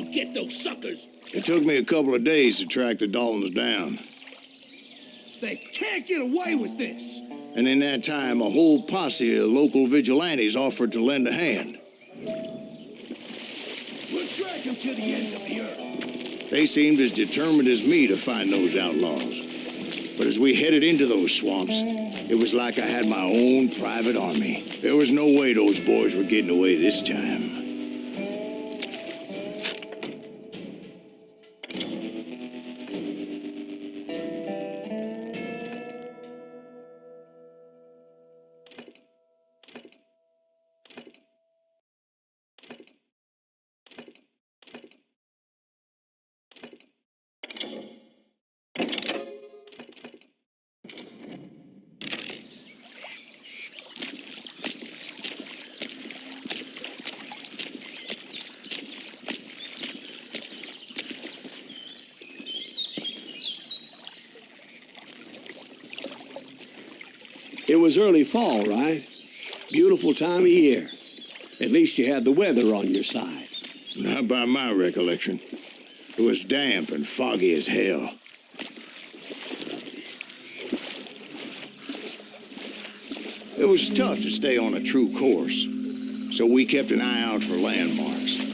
you get those suckers? It took me a couple of days to track the Daltons down. They can't get away with this. And in that time, a whole posse of local vigilantes offered to lend a hand. We'll track them to the ends of the earth. They seemed as determined as me to find those outlaws. But as we headed into those swamps, it was like I had my own private army. There was no way those boys were getting away this time. It was early fall, right? Beautiful time of year. At least you had the weather on your side. Not by my recollection. It was damp and foggy as hell. It was tough to stay on a true course, so we kept an eye out for landmarks.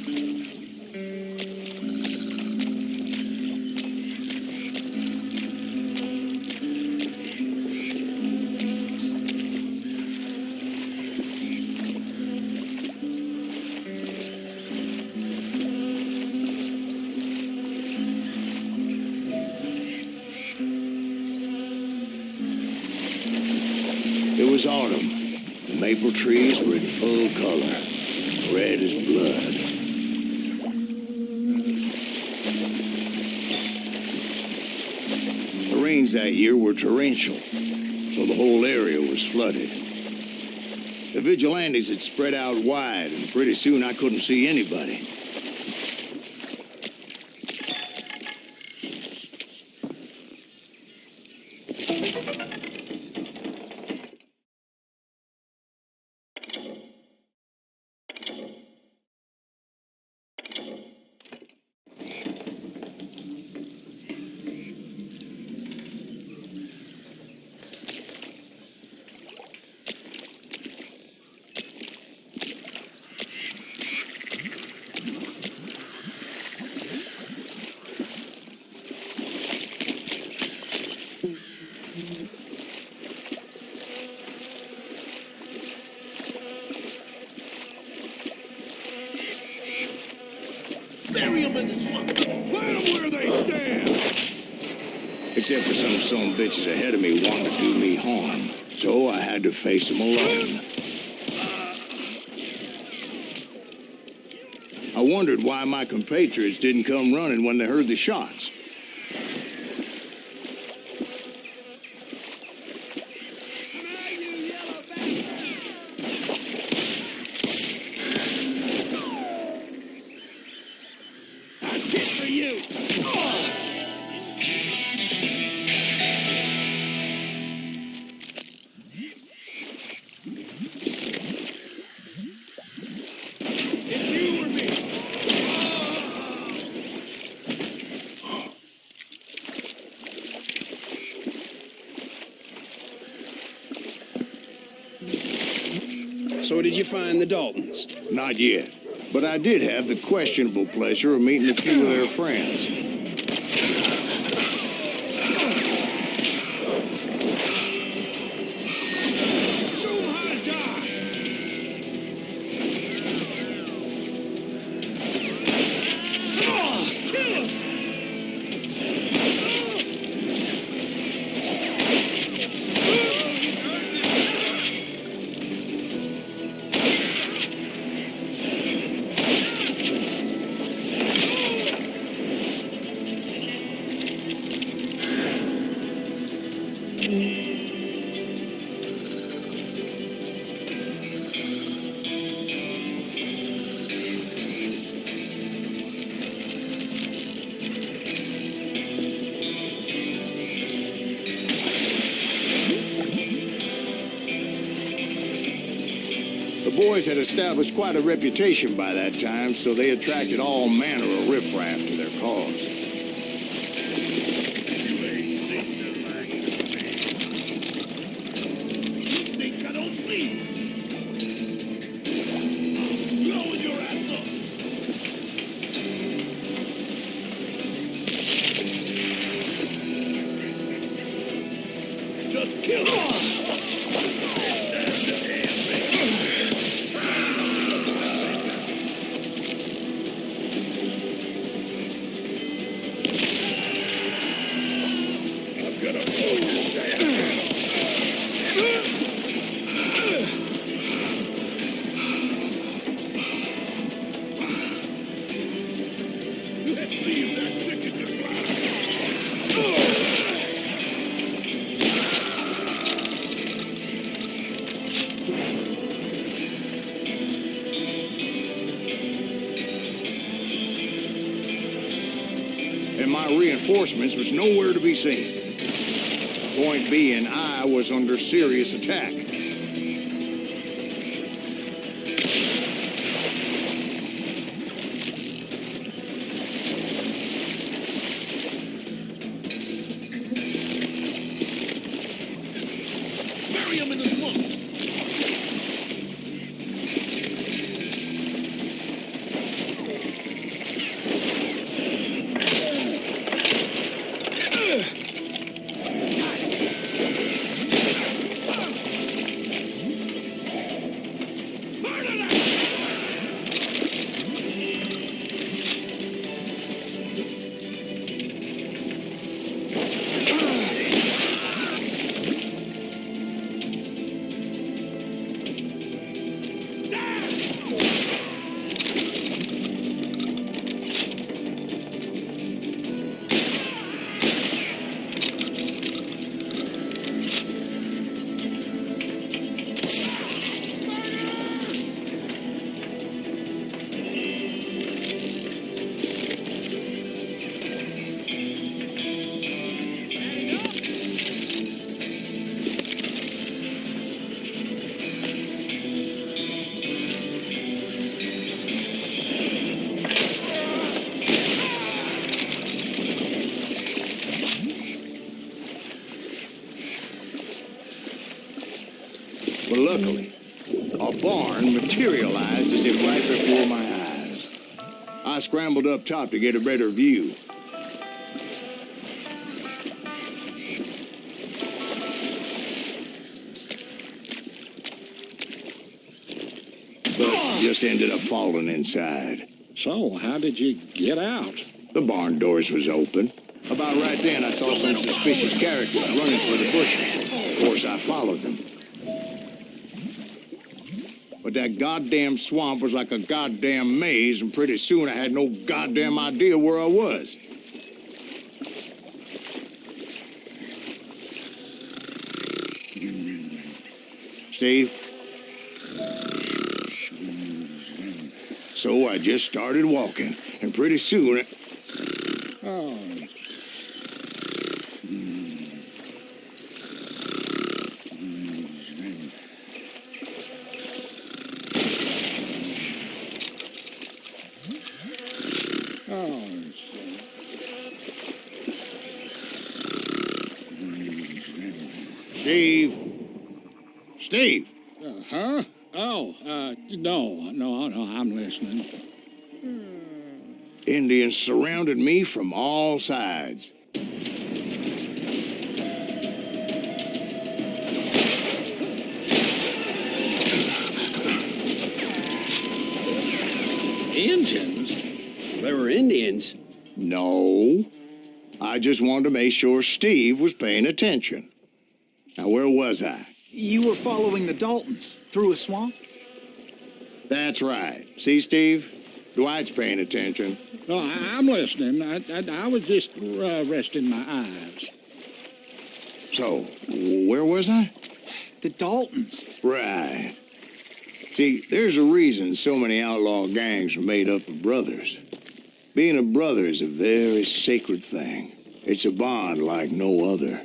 It was autumn. The maple trees were in full color, red as blood. The rains that year were torrential, so the whole area was flooded. The vigilantes had spread out wide, and pretty soon I couldn't see anybody. Bury them in the swamp. Let them where they stand. Except for some bitches ahead of me wanting to do me harm. So I had to face them alone. I wondered why my compatriots didn't come running when they heard the shots. That's it for you. It's you or me. So did you find the Daltons? Not yet. But I did have the questionable pleasure of meeting a few of their friends. Show 'em how to die. Come on, kill 'em. boys had established quite a reputation by that time, so they attracted all manner of riffraff to their cause. Think I don't see? Blowing your ass up. Just kill him. And my reinforcements was nowhere to be seen. Point being, I was under serious attack. Bury him in the swamp. But luckily, a barn materialized as if right before my eyes. I scrambled up top to get a better view. But just ended up falling inside. So, how did you get out? The barn doors was open. About right then, I saw some suspicious characters running for the bushes. Of course, I followed them. But that goddamn swamp was like a goddamn maze, and pretty soon I had no goddamn idea where I was. Steve? So I just started walking, and pretty soon... Oh. Steve? Steve? Huh? Oh, no, I'm listening. Indians surrounded me from all sides. Indians? There were Indians. No. I just wanted to make sure Steve was paying attention. Now, where was I? You were following the Daltons through a swamp? That's right. See, Steve? Dwight's paying attention. No, I'm listening. I was just resting my eyes. So, where was I? The Daltons. Right. See, there's a reason so many outlaw gangs are made up of brothers. Being a brother is a very sacred thing. It's a bond like no other.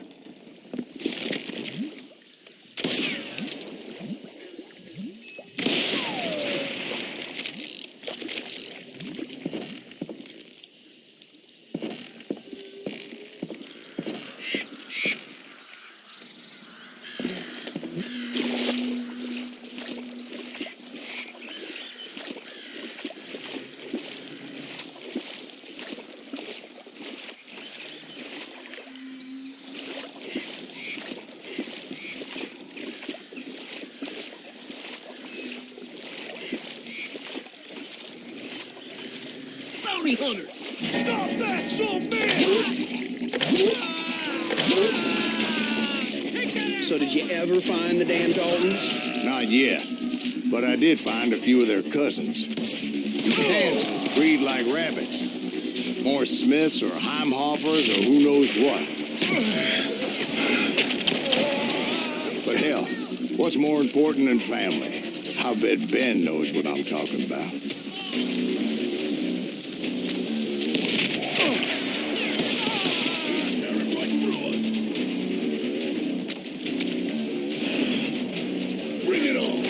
bounty hunters. Stop that, some bitch! So did you ever find the damn Daltons? Not yet, but I did find a few of their cousins. Hansons breed like rabbits. More Smiths or Heimhoffers or who knows what. But hell, what's more important than family? I bet Ben knows what I'm talking about. Bring it on.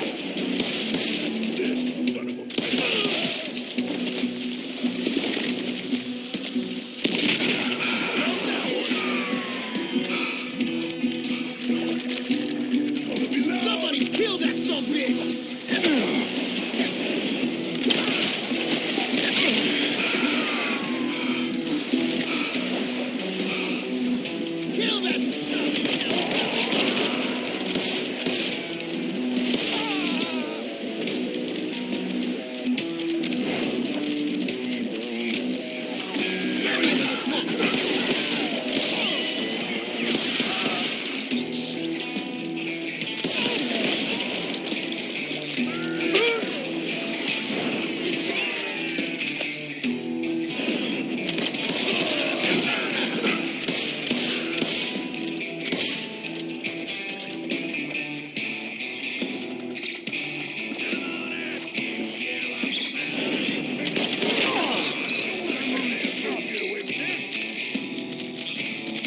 Somebody kill that son of a bitch! Kill that!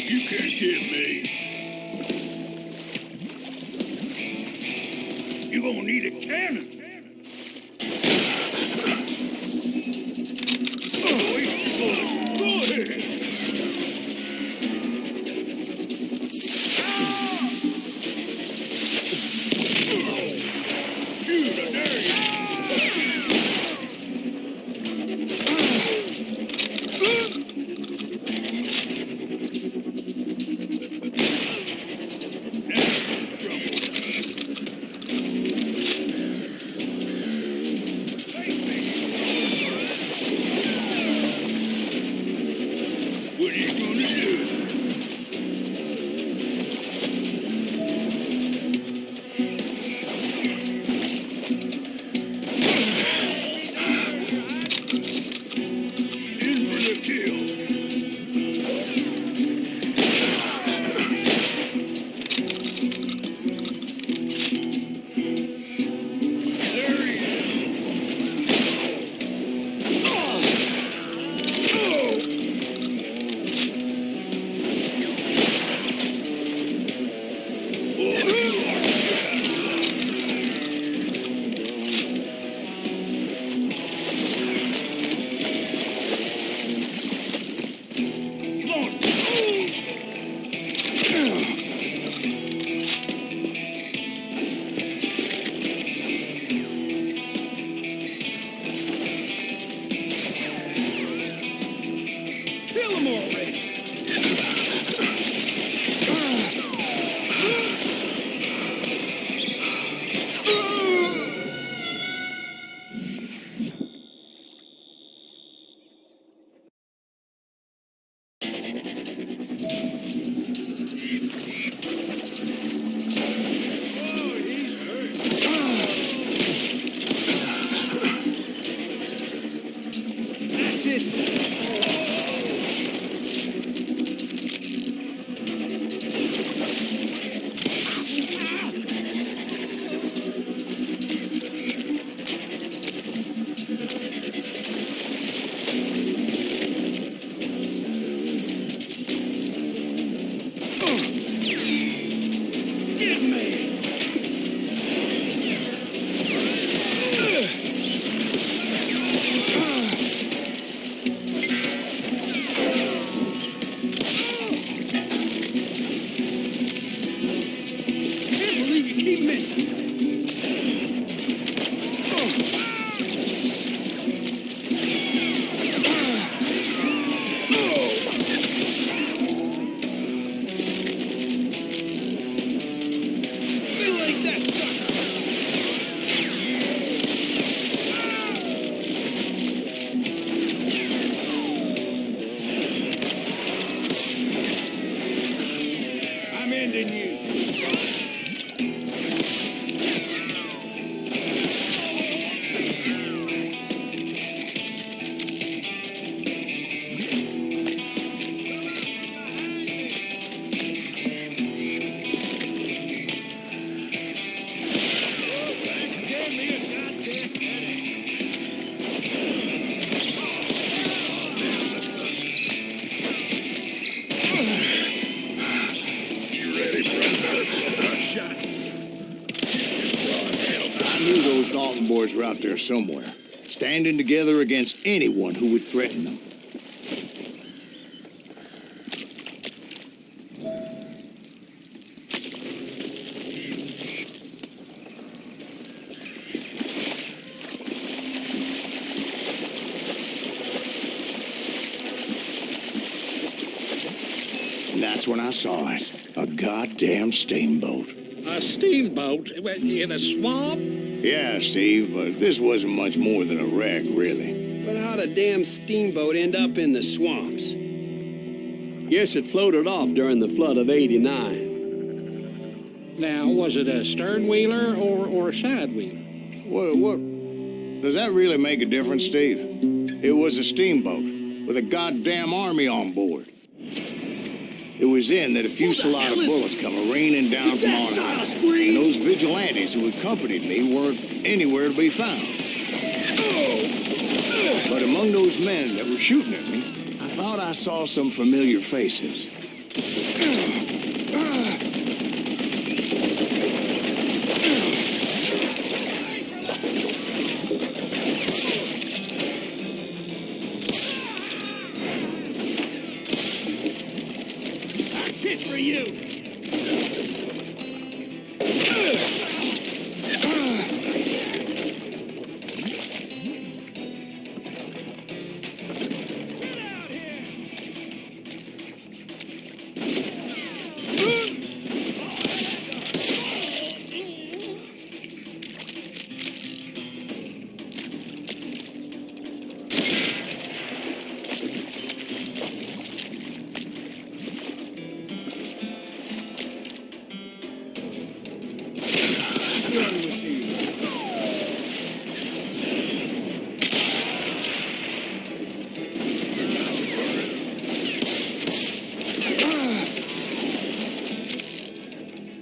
You can't get me. You're gonna need a cannon. Oh, easy, boys. Go ahead. Shoot, I dare you. in you. Dalton boys were out there somewhere, standing together against anyone who would threaten them. And that's when I saw it, a goddamn steamboat. A steamboat in a swamp? Yeah, Steve, but this wasn't much more than a wreck, really. But how'd a damn steamboat end up in the swamps? Guess it floated off during the flood of '89. Now, was it a sternwheeler or a sidewheeler? What? Does that really make a difference, Steve? It was a steamboat with a goddamn army on board. It was then that a fusillade of bullets come raining down from on high, and those vigilantes who accompanied me weren't anywhere to be found. But among those men that were shooting at me, I thought I saw some familiar faces. Shit for you!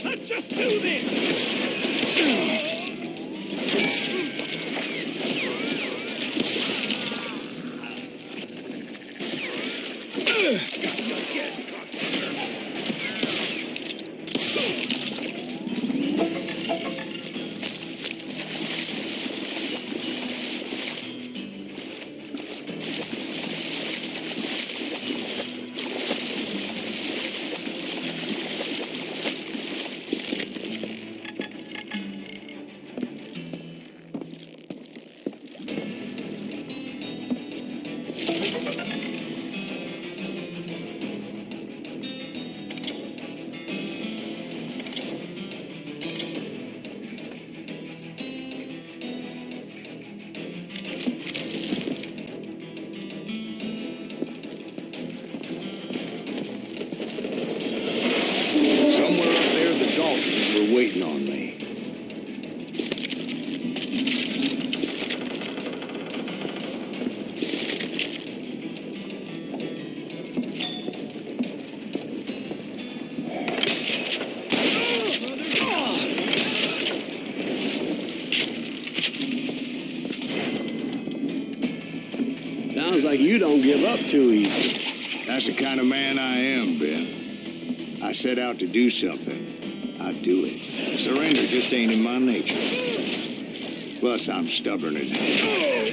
Let's just do this! Somewhere up there, the Daltons were waiting on me. Sounds like you don't give up too easy. That's the kind of man I am, Ben. I set out to do something, I do it. Surrender just ain't in my nature. Plus, I'm stubborn as hell.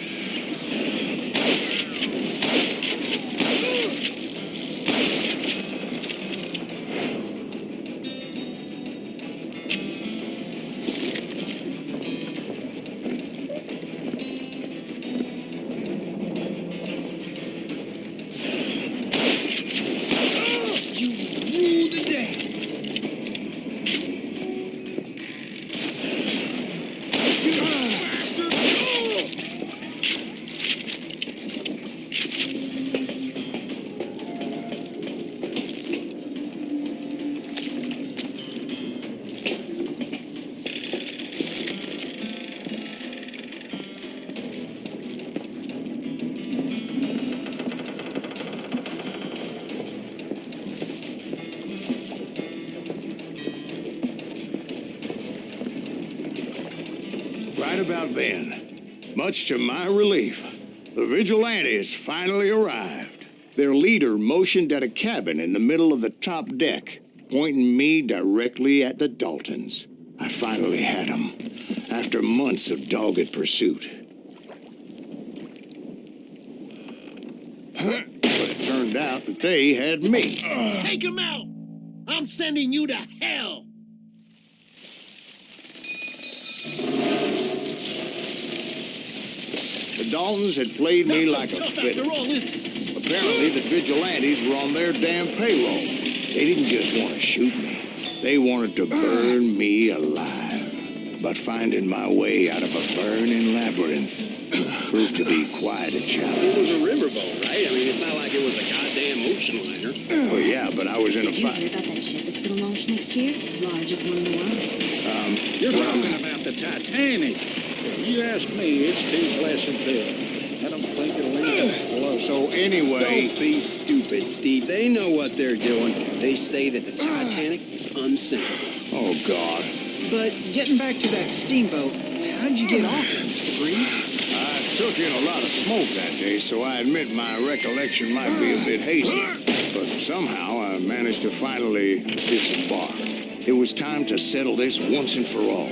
Right about then, much to my relief, the vigilantes finally arrived. Their leader motioned at a cabin in the middle of the top deck, pointing me directly at the Daltons. I finally had them, after months of dogged pursuit. But it turned out that they had me. Take him out! I'm sending you to hell! The Daltons had played me like a fiddle. After all, is it? Apparently, the vigilantes were on their damn payroll. They didn't just want to shoot me. They wanted to burn me alive. But finding my way out of a burning labyrinth proved to be quite a challenge. It was a riverboat, right? I mean, it's not like it was a goddamn ocean liner. Well, yeah, but I was in a Did you fight. hear about that ship that's going to launch next year? Largest one in the world. You're talking about the Titanic. If you ask me, it's too blessed big. I don't think it'll even float. So anyway, Don't be stupid, Steve. They know what they're doing. They say that the Titanic is unsinkable. oh God, But getting back to that steamboat, how'd you get off it, Mr. Greaves? I took in a lot of smoke that day, so I admit my recollection might be a bit hazy. But somehow I managed to finally disembark. It was time to settle this once and for all.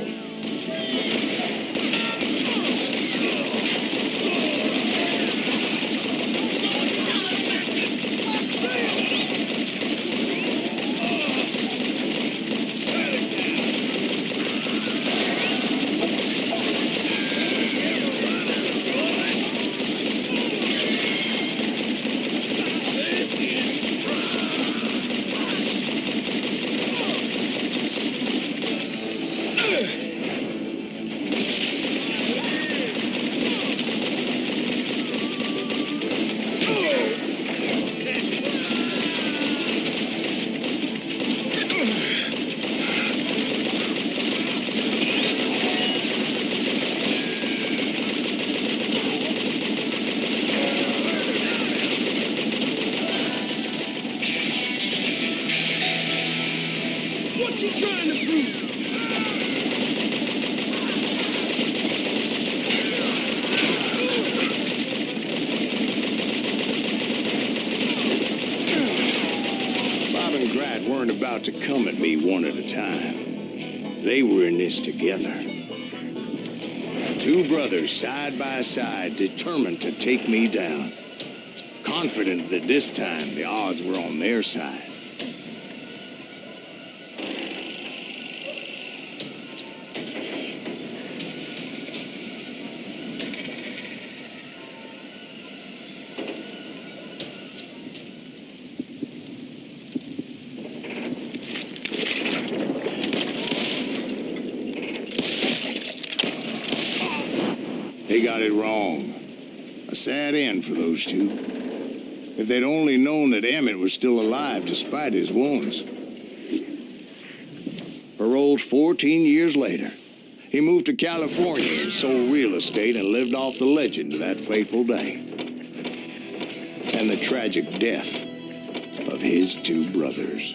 What's he trying to prove? Bob and Grat weren't about to come at me one at a time. They were in this together. Two brothers side by side, determined to take me down. Confident that this time the odds were on their side. They got it wrong. A sad end for those two. If they'd only known that Emmett was still alive despite his wounds. Paroled 14 years later, he moved to California and sold real estate and lived off the legend of that fateful day. And the tragic death of his two brothers.